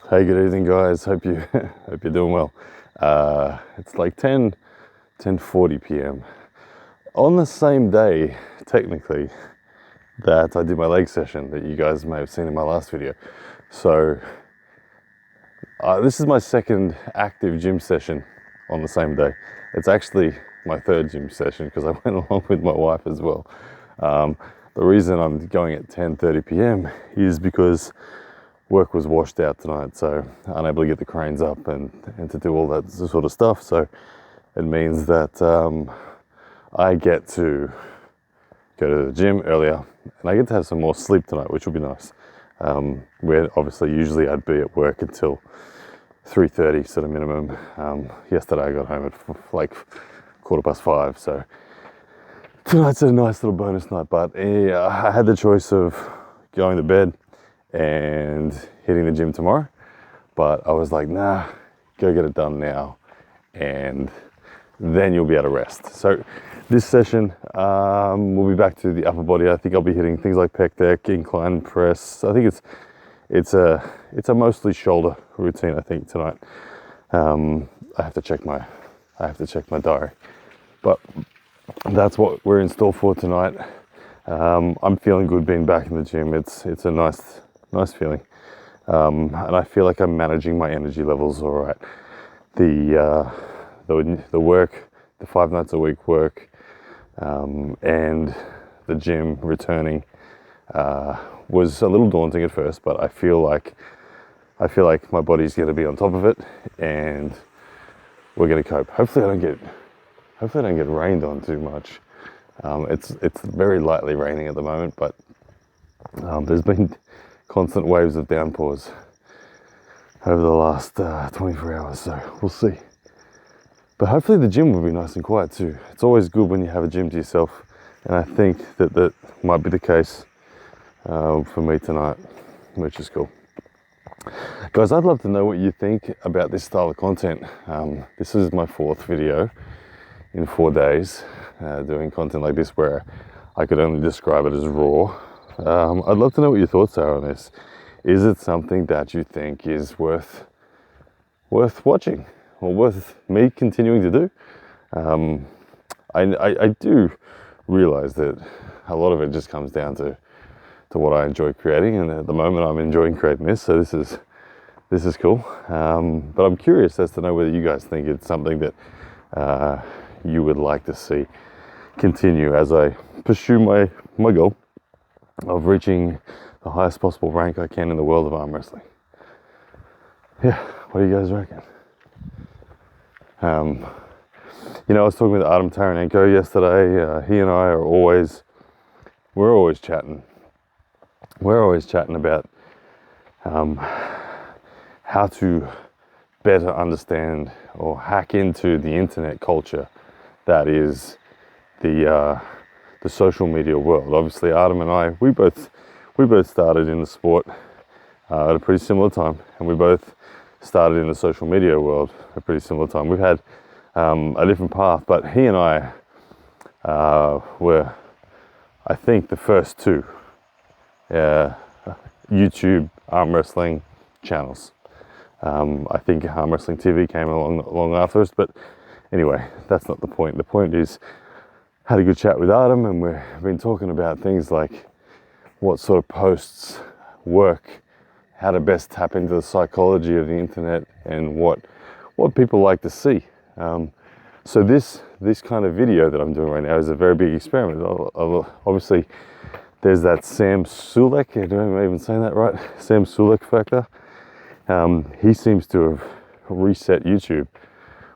Hey, good evening, guys. Hope you're doing well. It's like 10:40 p.m. on the same day, technically, that I did my leg session that you guys may have seen in my last video. So this is my second active gym session on the same day. It's actually my third gym session because I went along with my wife as well. The reason I'm going at 10:30 p.m. is because work was washed out tonight, so unable to get the cranes up and to do all that sort of stuff. So it means that I get to go to the gym earlier and I get to have some more sleep tonight, which will be nice. Where obviously usually I'd be at work until 3:30 sort of minimum. Yesterday I got home at like 5:15, so tonight's a nice little bonus night. But I had the choice of going to bed and hitting the gym tomorrow, but I was like, nah, go get it done now and then you'll be able to rest. So this session we'll be back to the upper body. I think I'll be hitting things like pec deck, incline press. I think it's a mostly shoulder routine, I think, tonight. I have to check my diary, but that's what we're in store for tonight. I'm feeling good being back in the gym. It's a nice feeling, and I feel like I'm managing my energy levels all right. The work, the 5 nights a week work, and the gym returning was a little daunting at first, but I feel like my body's going to be on top of it, and we're going to cope. Hopefully I don't get rained on too much. It's very lightly raining at the moment, but there's been constant waves of downpours over the last 24 hours, so we'll see. But hopefully the gym will be nice and quiet too. It's always good when you have a gym to yourself, and I think that might be the case for me tonight, which is cool. Guys, I'd love to know what you think about this style of content. This is my 4th video in 4 days doing content like this, where I could only describe it as raw. I'd love to know what your thoughts are on this. Is it something that you think is worth watching or worth me continuing to do? I do realize that a lot of it just comes down to what I enjoy creating, and at the moment I'm enjoying creating this, so this is cool. But I'm curious as to know whether you guys think it's something that you would like to see continue as I pursue my goal of reaching the highest possible rank I can in the world of arm wrestling. Yeah, what do you guys reckon? I was talking with Adam Taranenko yesterday. He and I are always chatting. We're always chatting about how to better understand or hack into the internet culture that is the social media world. Obviously, Adam and I, we both started in the sport at a pretty similar time, and we both started in the social media world at a pretty similar time. We've had a different path, but he and I were, I think, the first 2 YouTube arm wrestling channels. I think Arm Wrestling TV came along after us, but anyway, that's not the point. The point is, had a good chat with Adam, and we've been talking about things like what sort of posts work, how to best tap into the psychology of the internet, and what people like to see. So this kind of video that I'm doing right now is a very big experiment. Obviously, there's that Sam Sulek, am I even saying that right? Sam Sulek factor. He seems to have reset YouTube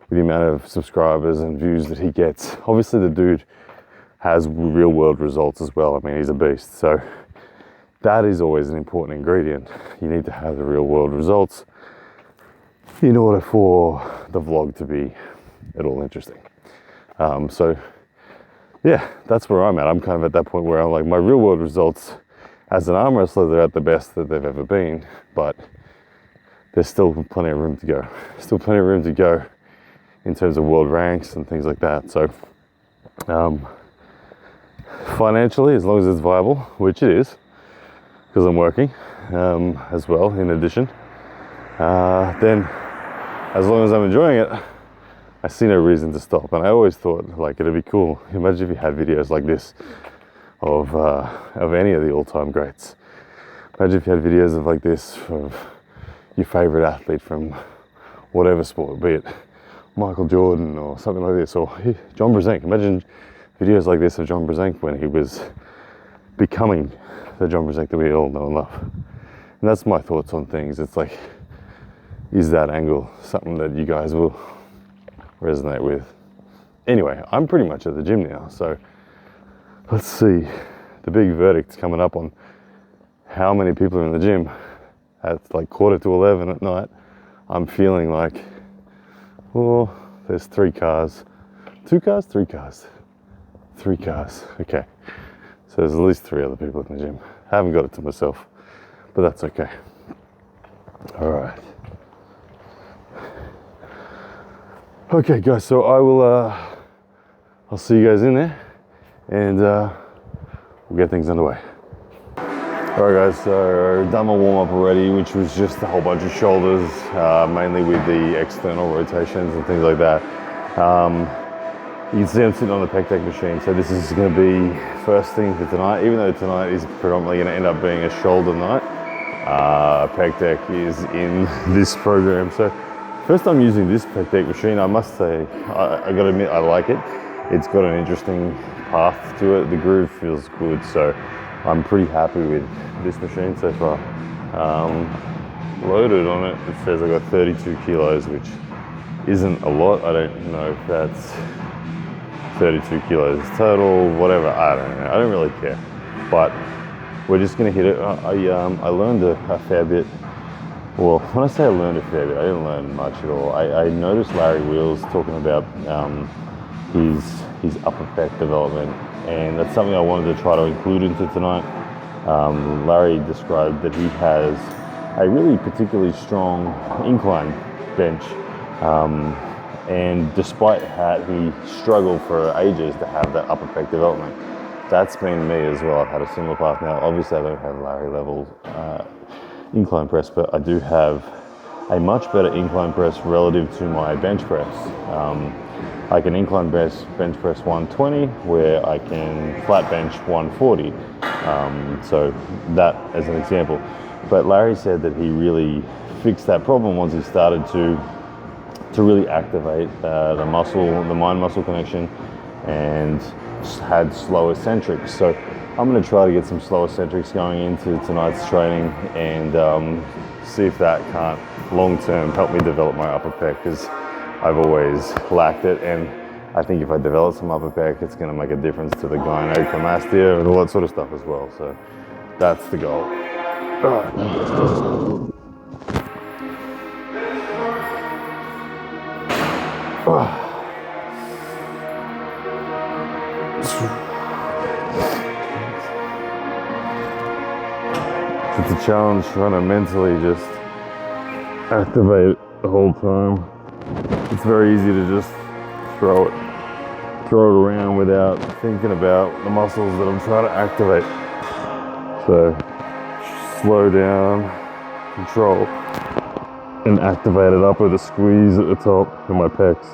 with the amount of subscribers and views that he gets. Obviously, the dude has real world results as well. I mean, he's a beast. So that is always an important ingredient. You need to have the real world results in order for the vlog to be at all interesting. So yeah, that's where I'm at. I'm kind of at that point where I'm like, my real world results as an arm wrestler, they're at the best that they've ever been, but there's still plenty of room to go. Still plenty of room to go in terms of world ranks and things like that. So financially, as long as it's viable, which it is, because I'm working as well in addition, then as long as I'm enjoying it, I see no reason to stop. And I always thought like it'd be cool. Imagine if you had videos like this of any of the all-time greats. Imagine if you had videos of like this of your favorite athlete from whatever sport, be it Michael Jordan or something like this, or John Brzenk. Imagine videos like this of John Brzenk when he was becoming the John Brzenk that we all know and love. And that's my thoughts on things. It's like, is that angle something that you guys will resonate with? Anyway, I'm pretty much at the gym now, so let's see. The big verdict's coming up on how many people are in the gym. At like 11:15 at night, I'm feeling like, oh, there's 3 cars. 2 cars? 3 cars. 3 cars. Okay. So there's at least 3 other people in the gym. I haven't got it to myself, but that's okay. All right. Okay, guys. So I'll see you guys in there, and we'll get things underway. Alright guys, so done my warm up already, which was just a whole bunch of shoulders, mainly with the external rotations and things like that. You can see I'm sitting on the pec deck machine, so this is going to be first thing for tonight. Even though tonight is predominantly going to end up being a shoulder night, pec deck is in this program. So first time using this pec deck machine, I must say, I got to admit I like it. It's got an interesting path to it. The groove feels good, so I'm pretty happy with this machine so far. Loaded on it, it says I got 32 kilos, which isn't a lot. I don't know if that's 32 kilos total, whatever, I don't know. I don't really care. But we're just gonna hit it. I learned a fair bit. Well, when I say I learned a fair bit, I didn't learn much at all. I noticed Larry Wheels talking about his upper pec development, and that's something I wanted to try to include into tonight. Larry described that he has a really particularly strong incline bench, and despite that he struggled for ages to have that upper pec development. That's been me as well. I've had a similar path now. Obviously I don't have Larry level incline press, but I do have a much better incline press relative to my bench press. I can incline bench press 120, where I can flat bench 140. So that as an example. But Larry said that he really fixed that problem once he started to really activate the mind-muscle connection, and had slow eccentrics. So I'm going to try to get some slow eccentrics going into tonight's training, and see if that can't long-term help me develop my upper pec, because I've always lacked it, and I think if I develop some upper pec, it's going to make a difference to the gynecomastia and all that sort of stuff as well. So that's the goal. It's a challenge trying to mentally just activate it the whole time. It's very easy to just throw it around without thinking about the muscles that I'm trying to activate. So slow down, control, and activate it up with a squeeze at the top of my pecs.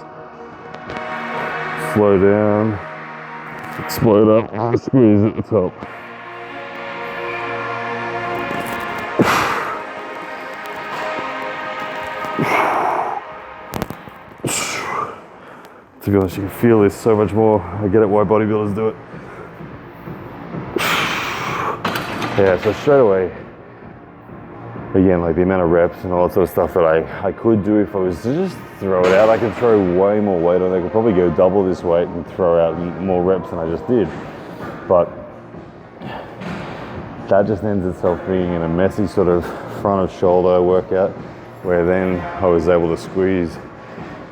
Slow down, explode up, and squeeze at the top. To be honest, you can feel this so much more. I get it why bodybuilders do it. Yeah, so straight away, again, like the amount of reps and all that sort of stuff that I could do if I was to just throw it out. I could throw way more weight on it. I could probably go double this weight and throw out more reps than I just did. But that just ends itself being in a messy sort of front of shoulder workout, where then I was able to squeeze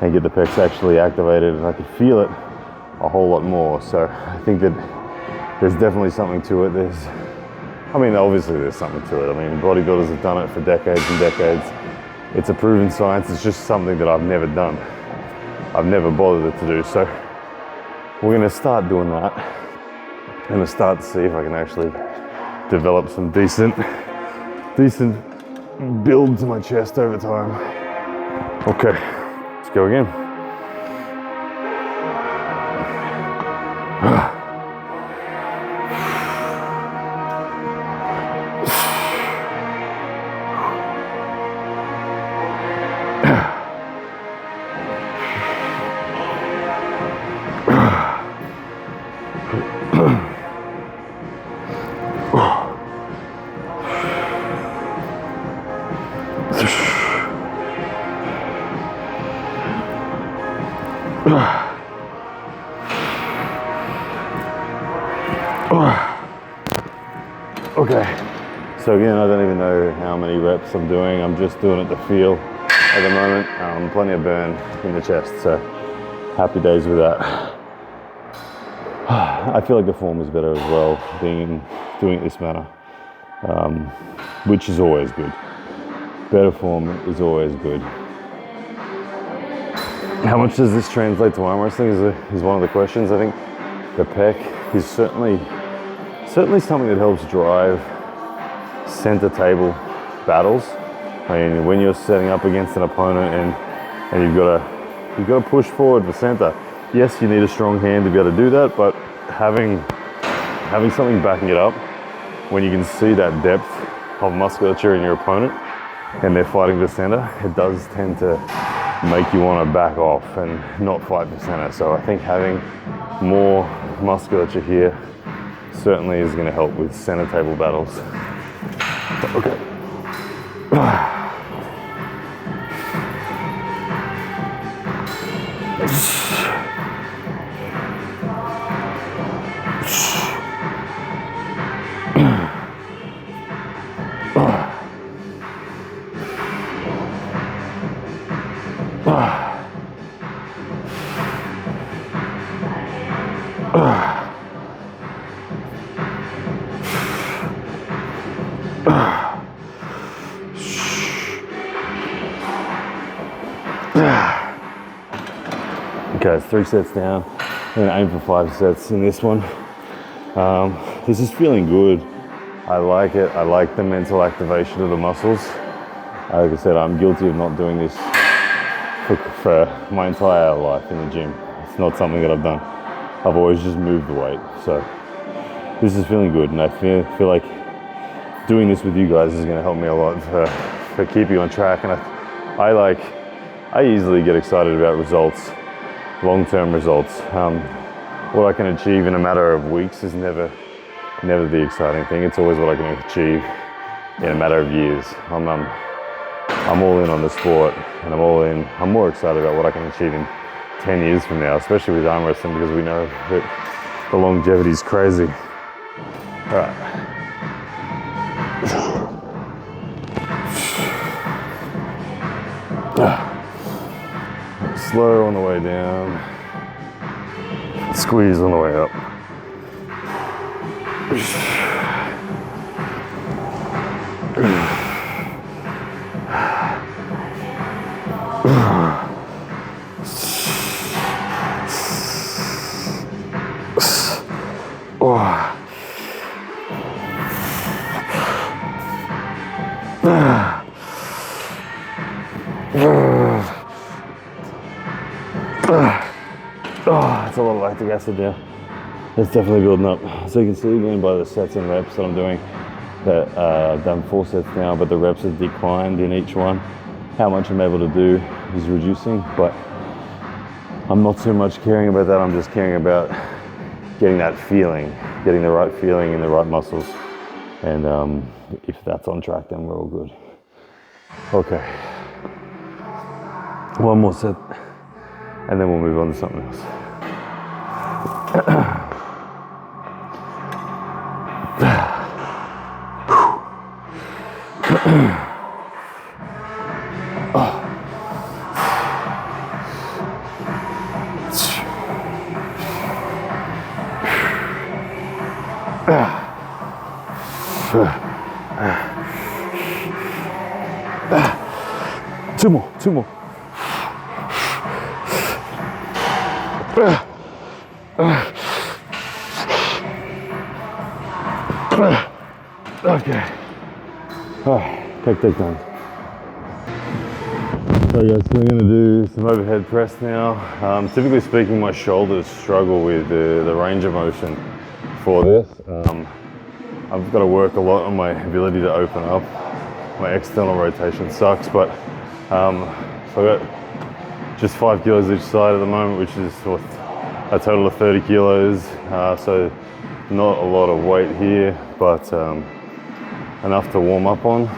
and get the pecs actually activated, and I could feel it a whole lot more. So I think that there's definitely something to it. Obviously there's something to it. I mean, bodybuilders have done it for decades and decades. It's a proven science. It's just something that I've never done. I've never bothered to do. So we're gonna start doing that. I'm gonna start to see if I can actually develop some decent build to my chest over time. Okay, let's go again. Okay, so again, I don't even know how many reps I'm doing. I'm just doing it to feel at the moment. Plenty of burn in the chest, so happy days with that. I feel like the form is better as well, doing it this manner, which is always good. Better form is always good. How much does this translate to arm wrestling is one of the questions. I think the pec is certainly something that helps drive center table battles. I mean, when you're setting up against an opponent and you've got to push forward for center. Yes, you need a strong hand to be able to do that, but having something backing it up when you can see that depth of musculature in your opponent and they're fighting for center, it does tend to make you want to back off and not fight for center. So I think having more musculature here certainly is going to help with center table battles. Okay. Okay, it's 3 sets down. I'm gonna aim for 5 sets in this one. This is feeling good. I like it. I like the mental activation of the muscles. Like I said, I'm guilty of not doing this for my entire life in the gym. It's not something that I've done. I've always just moved the weight. So this is feeling good, and I feel like doing this with you guys is going to help me a lot for keeping on track. And I easily get excited about results, long-term results. What I can achieve in a matter of weeks is never the exciting thing. It's always what I can achieve in a matter of years. I'm all in on the sport, and I'm more excited about what I can achieve in 10 years from now, especially with arm wrestling, because we know that the longevity is crazy. All right. Slow on the way down, squeeze on the way up. That's a lot of lactic acid now. It's definitely building up. So you can see again by the sets and reps that I'm doing that I've done 4 sets now, but the reps have declined in each one. How much I'm able to do is reducing, but I'm not too much caring about that. I'm just caring about getting that feeling, getting the right feeling in the right muscles. And if that's on track, then we're all good. Okay. 1 more set, and then we'll move on to something else. Two more. Okay. Pec deck done. So yes, we're going to do some overhead press now. Typically speaking, my shoulders struggle with the range of motion for this. I've got to work a lot on my ability to open up. My external rotation sucks, but so I've got just 5 kilos each side at the moment, which is a total of 30 kilos. So not a lot of weight here, but enough to warm up on.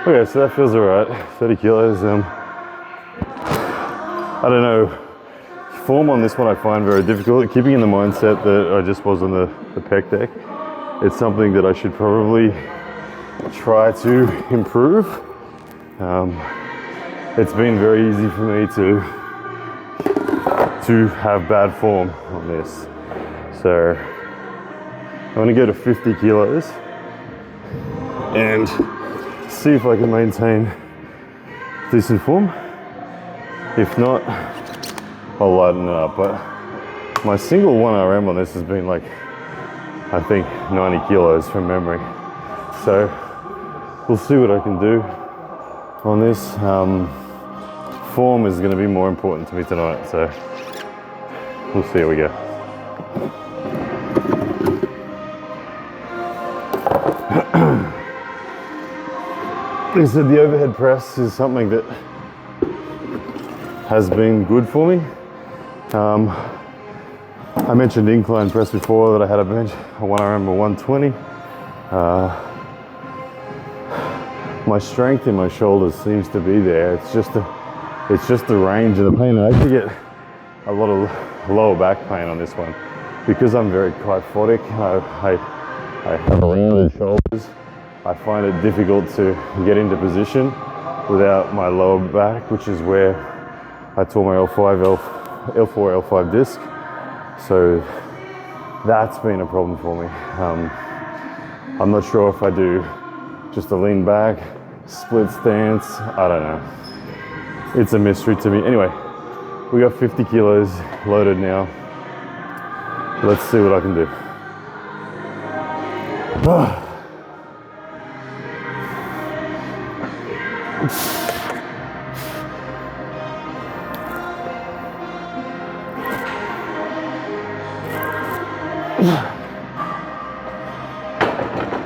Okay, so that feels alright, 30 kilos. I don't know, form on this one I find very difficult. Keeping in the mindset that I just was on the pec deck, it's something that I should probably try to improve. It's been very easy for me to have bad form on this. So I'm gonna go to 50 kilos and see if I can maintain decent form. If not, I'll lighten it up. But my single 1RM on this has been like, I think 90 kilos from memory. So we'll see what I can do on this. Form is going to be more important to me tonight, so we'll see how we go. Like I said, the overhead press is something that has been good for me. I mentioned incline press before, that I had a bench, a 1RM or 120. My strength in my shoulders seems to be there. It's just the range of the pain. I actually get a lot of lower back pain on this one because I'm very kyphotic. I have rounded shoulders. I find it difficult to get into position without my lower back, which is where I tore my L4, L5 disc. So that's been a problem for me. I'm not sure if I do just a lean back, split stance, I don't know. It's a mystery to me. Anyway, we got 50 kilos loaded now. Let's see what I can do.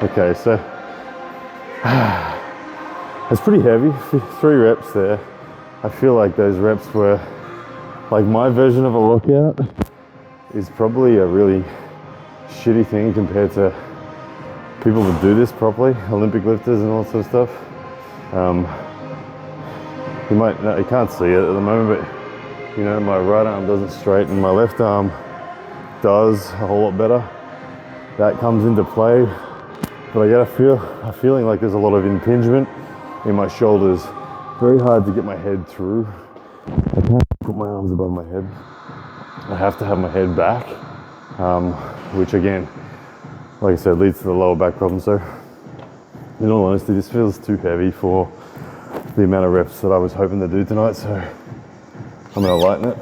Okay, so it's pretty heavy, 3 reps there. I feel like those reps were, like my version of a lockout is probably a really shitty thing compared to people that do this properly, Olympic lifters and all that sort of stuff. You can't see it at the moment, but you know, my right arm doesn't straighten, my left arm does a whole lot better. That comes into play, but I get a feeling like there's a lot of impingement in my shoulders. Very hard to get my head through. I can't put my arms above my head. I have to have my head back, which again, like I said, leads to the lower back problem. So in all honesty, this feels too heavy for the amount of reps that I was hoping to do tonight, so I'm gonna lighten it.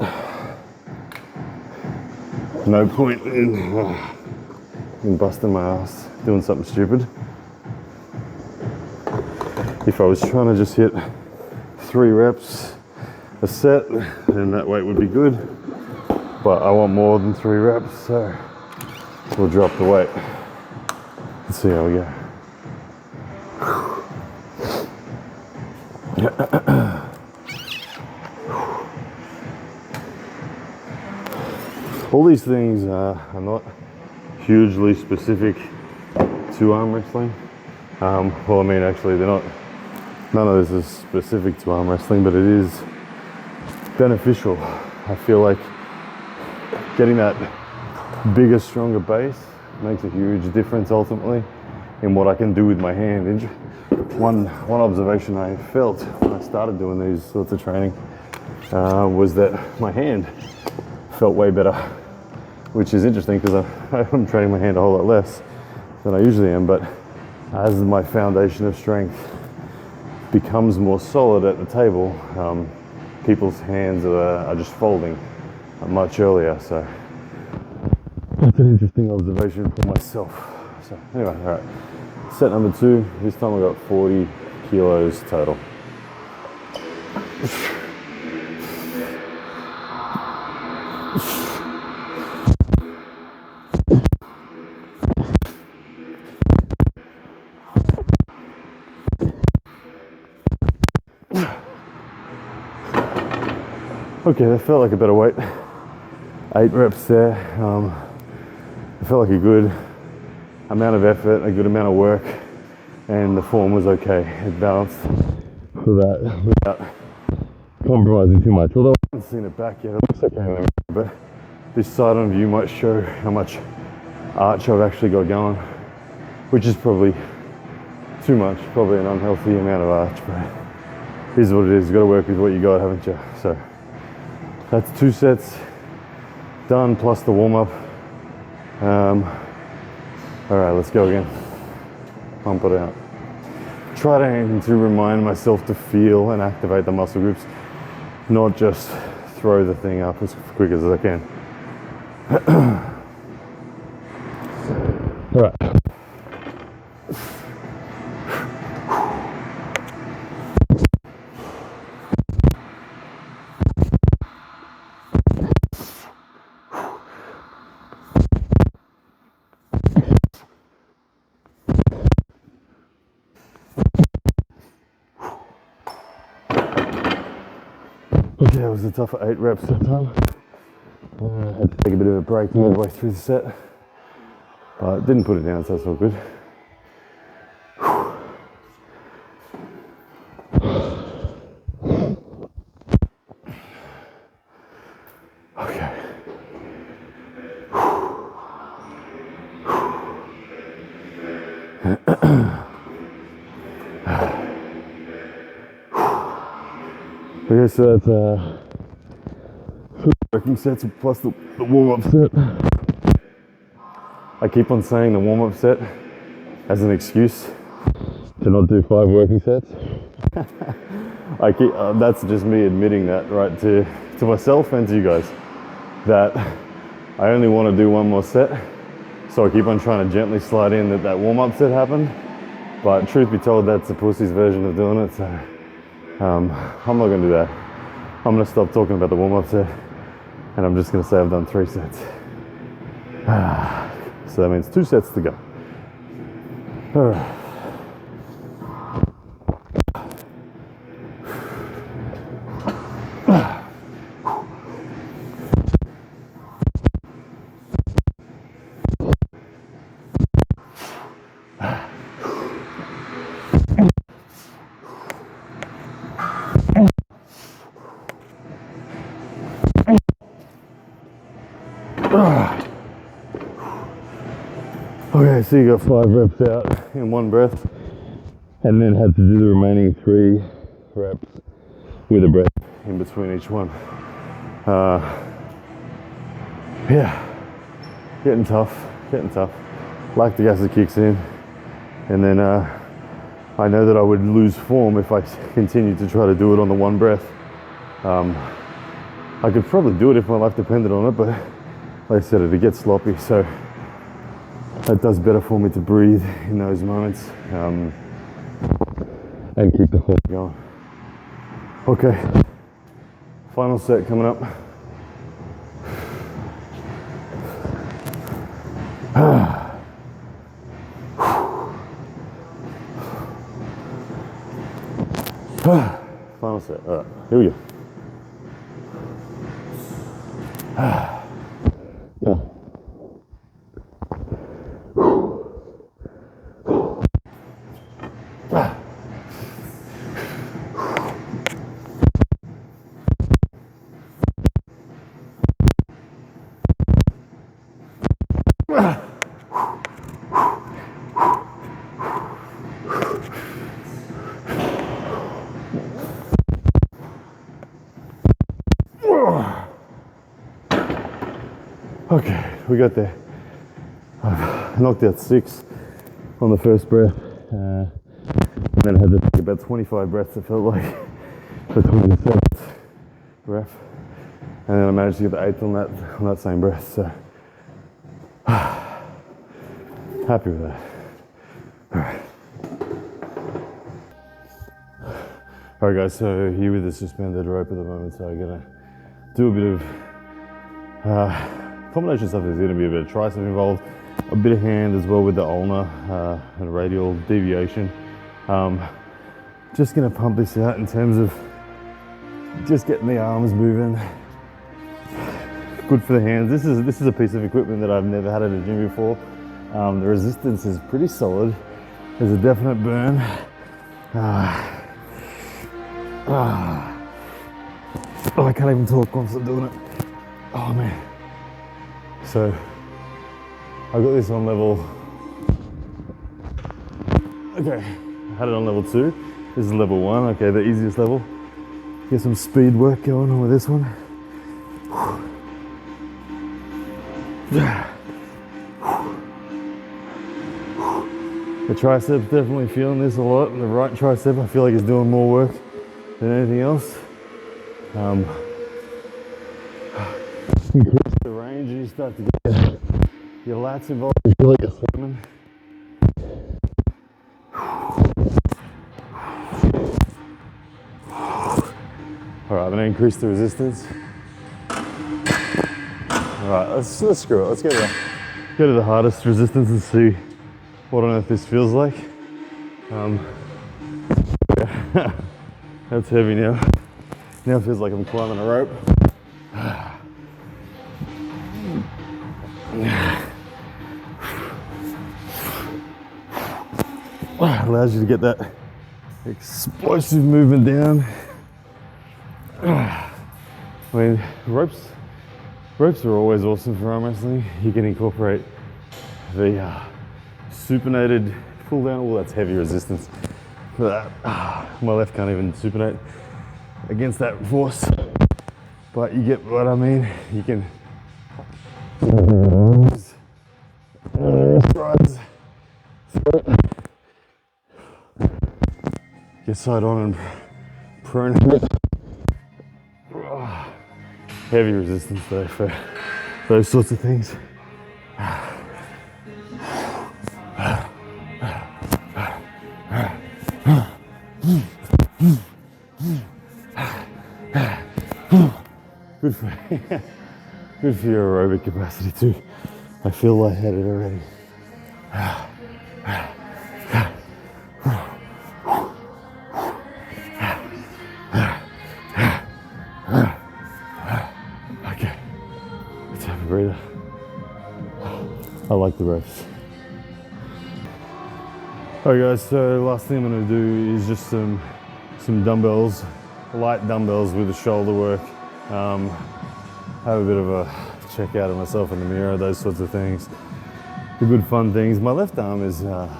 No point in busting my ass doing something stupid. If I was trying to just hit 3 reps a set, then that weight would be good. But I want more than 3 reps, so we'll drop the weight. Let's see how we go. All these things are not hugely specific to arm wrestling. Well, I mean, actually, they're not. None of this is specific to arm wrestling, but it is beneficial. I feel like getting that bigger, stronger base makes a huge difference ultimately in what I can do with my hand. One observation I felt when I started doing these sorts of training was that my hand felt way better, which is interesting because I'm training my hand a whole lot less than I usually am, but as my foundation of strength becomes more solid at the table, people's hands are just folding much earlier. So that's an interesting observation for myself. So anyway, all right. Set number 2. This time I got 40 kilos total. Okay, that felt like a better weight. 8 reps there. It felt like a good amount of effort, a good amount of work, and the form was okay. It balanced for that without compromising too much. Although I haven't seen it back yet, it looks okay, but this side on view might show how much arch I've actually got going, which is probably too much, probably an unhealthy amount of arch, but it is what it is. You've got to work with what you got, haven't you? So that's 2 sets done, plus the warm-up. All right, let's go again. Pump it out. Try to remind myself to feel and activate the muscle groups, not just throw the thing up as quick as I can. All right. Okay, that was a tough 8 reps that time. I had to take a bit of a break midway through the set, but didn't put it down, so that's all good. Okay. Okay, so that's 3 working sets plus the warm-up set. I keep on saying the warm-up set as an excuse to not do 5 working sets. That's just me admitting that, right, to myself and to you guys, that I only want to do 1 more set. So I keep on trying to gently slide in that warm-up set happened. But truth be told, that's a pussy's version of doing it. So I'm not going to do that. I'm going to stop talking about the warm-up set, and I'm just going to say I've done 3 sets. So that means 2 sets to go. All right. Okay, so you got 5 reps out in 1 breath, and then had to do the remaining 3 reps with a breath in between each one. Yeah, getting tough. Lactic acid kicks in, and then I know that I would lose form if I continued to try to do it on the 1 breath. I could probably do it if my life depended on it, but like I said, it'd get sloppy, so it does better for me to breathe in those moments and keep the form going. Okay, final set coming up. Final set. All right, here we go. Yeah. Okay, we got there. I've knocked out 6 on the first breath. then had to take about 25 breaths, it felt like, between the seventh rep. And then I managed to get the eighth on that same breath, so happy with that. Alright guys, so here with the suspended rope at the moment, so I'm gonna do a bit of combination stuff. There's gonna be a bit of tricep involved, a bit of hand as well with the ulnar and radial deviation. Just gonna pump this out in terms of just getting the arms moving. Good for the hands. This is a piece of equipment that I've never had at a gym before. The resistance is pretty solid. There's a definite burn. Oh, I can't even talk once I'm doing it. Oh man. So I got this on level. Okay, I had it on level 2. This is level 1. Okay, the easiest level. Get some speed work going on with this one. The tricep, definitely feeling this a lot. The right tricep, I feel like it's doing more work than anything else. Increase the range and you start to get your lats involved. You feel like you're swimming. Alright, I'm going to increase the resistance. Alright, let's screw it. Let's go to the hardest resistance and see what on earth this feels like. Yeah. That's heavy now. Now it feels like I'm climbing a rope. Allows you to get that explosive movement down. I mean, ropes are always awesome for arm wrestling. You can incorporate the supinated pull down. Oh, that's heavy resistance for that. My left can't even supinate against that force, but you get what I mean. You can strides, get side on and prone. Heavy resistance though for those sorts of things. Good for your aerobic capacity too. I feel lightheaded already. Okay, let's have a breather. I like the reps. Alright guys, so last thing I'm going to do is just some dumbbells, light dumbbells with the shoulder work. Have a bit of a check out of myself in the mirror, those sorts of things. The good fun things. My left arm is, I've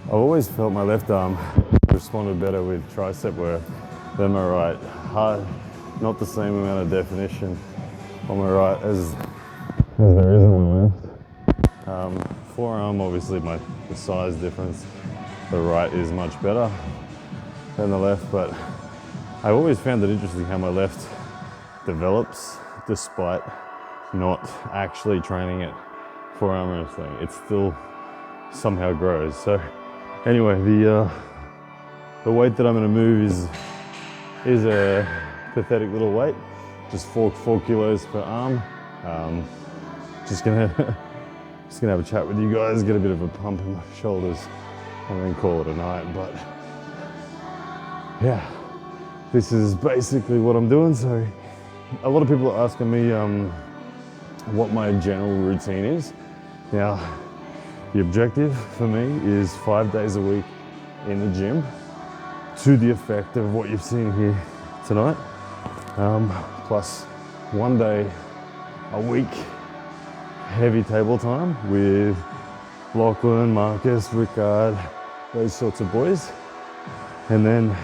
always felt my left arm responded better with tricep work than my right. Hard, not the same amount of definition on my right as there is on my left. Forearm, obviously the size difference, the right is much better than the left, but I've always found it interesting how my left develops despite not actually training it for arm wrestling. It still somehow grows. So anyway, the weight that I'm going to move is a pathetic little weight, just 4 kilos per arm. Just gonna have a chat with you guys, get a bit of a pump in my shoulders, and then call it a night. But yeah, this is basically what I'm doing. So a lot of people are asking me what my general routine is. Now, the objective for me is 5 days a week in the gym, to the effect of what you've seen here tonight, plus 1 day a week heavy table time with Lachlan, Marcus, Rickard, those sorts of boys, and then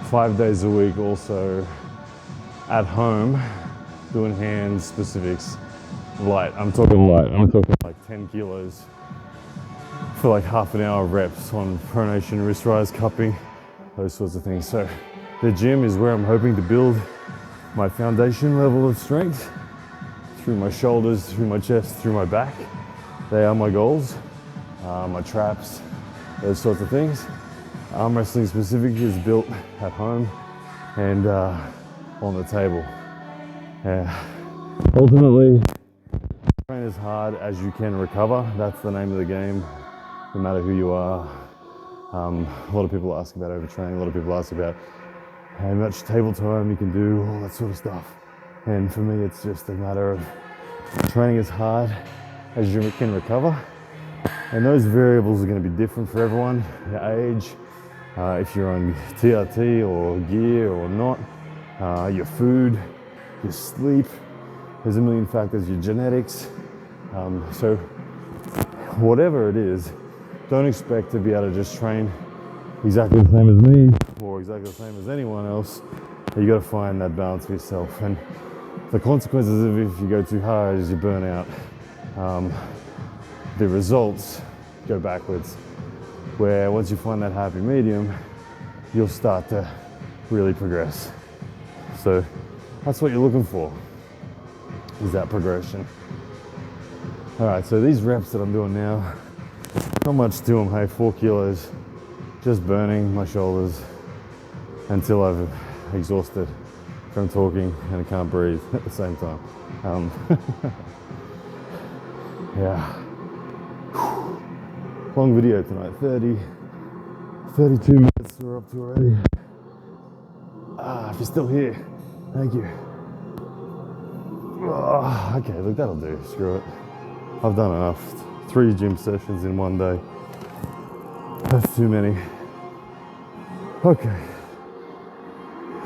5 days a week also at home doing hand specifics light. I'm talking light. I'm talking like 10 kilos for like half an hour of reps on pronation, wrist rise, cupping, those sorts of things. So the gym is where I'm hoping to build my foundation level of strength through my shoulders, through my chest, through my back. They are my goals, my traps, those sorts of things. Arm wrestling specifically is built at home and on the table. Ultimately, train as hard as you can recover. That's the name of the game, no matter who you are. A lot of people ask about overtraining. A lot of people ask about how much table time you can do, all that sort of stuff. And for me, it's just a matter of training as hard as you can recover. And those variables are going to be different for everyone. Your age, if you're on TRT or gear or not, your food, your sleep, there's a million factors, your genetics. So whatever it is, don't expect to be able to just train exactly the same as me or exactly the same as anyone else. You got to find that balance for yourself. And the consequences of if you go too hard is you burn out. The results go backwards. Where once you find that happy medium, you'll start to really progress. So that's what you're looking for, is that progression. All right, so these reps that I'm doing now, not much to them, hey, 4 kilos, just burning my shoulders until I've exhausted from talking and I can't breathe at the same time. Yeah. Long video tonight, 32 minutes we're up to already. If you're still here, thank you. Okay, look, that'll do, screw it. I've done enough. 3 gym sessions in one day. That's too many. Okay.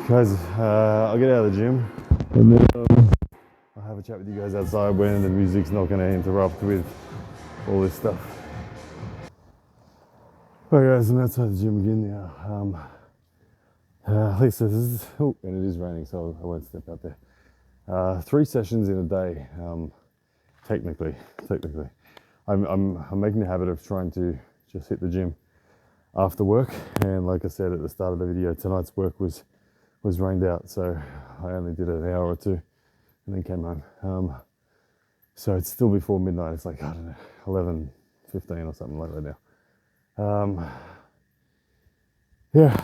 Guys, I'll get out of the gym and then I'll have a chat with you guys outside when the music's not going to interrupt with all this stuff. Alright guys, I'm outside the gym again now. At least this is, oh, and it is raining, so I won't step out there. 3 sessions in a day, technically. I'm making the habit of trying to just hit the gym after work, and like I said at the start of the video, tonight's work was rained out, so I only did an hour or 2 and then came home. So it's still before midnight. It's like, I don't know, 11:15 or something like that now. Yeah,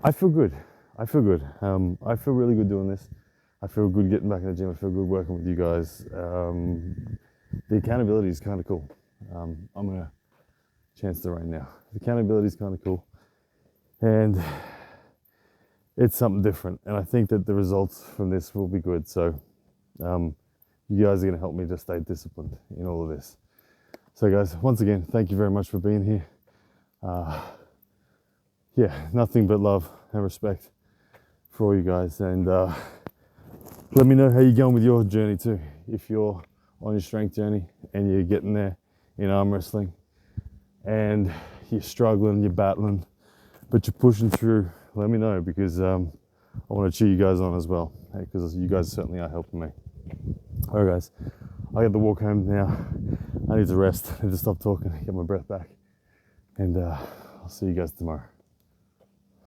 I feel good. I feel really good doing this. I feel good getting back in the gym. I feel good working with you guys. The accountability is kind of cool. I'm gonna chance the rain now. The accountability is kind of cool, and it's something different. And I think that the results from this will be good. So you guys are gonna help me to stay disciplined in all of this. So guys, once again, thank you very much for being here. Yeah, nothing but love and respect for all you guys. And let me know how you're going with your journey too. If you're on your strength journey and you're getting there in arm wrestling and you're struggling, you're battling, but you're pushing through, let me know, because I want to cheer you guys on as well, because you guys certainly are helping me. All right guys, I got to walk home now. I need to rest. I need to stop talking, get my breath back, and I'll see you guys tomorrow.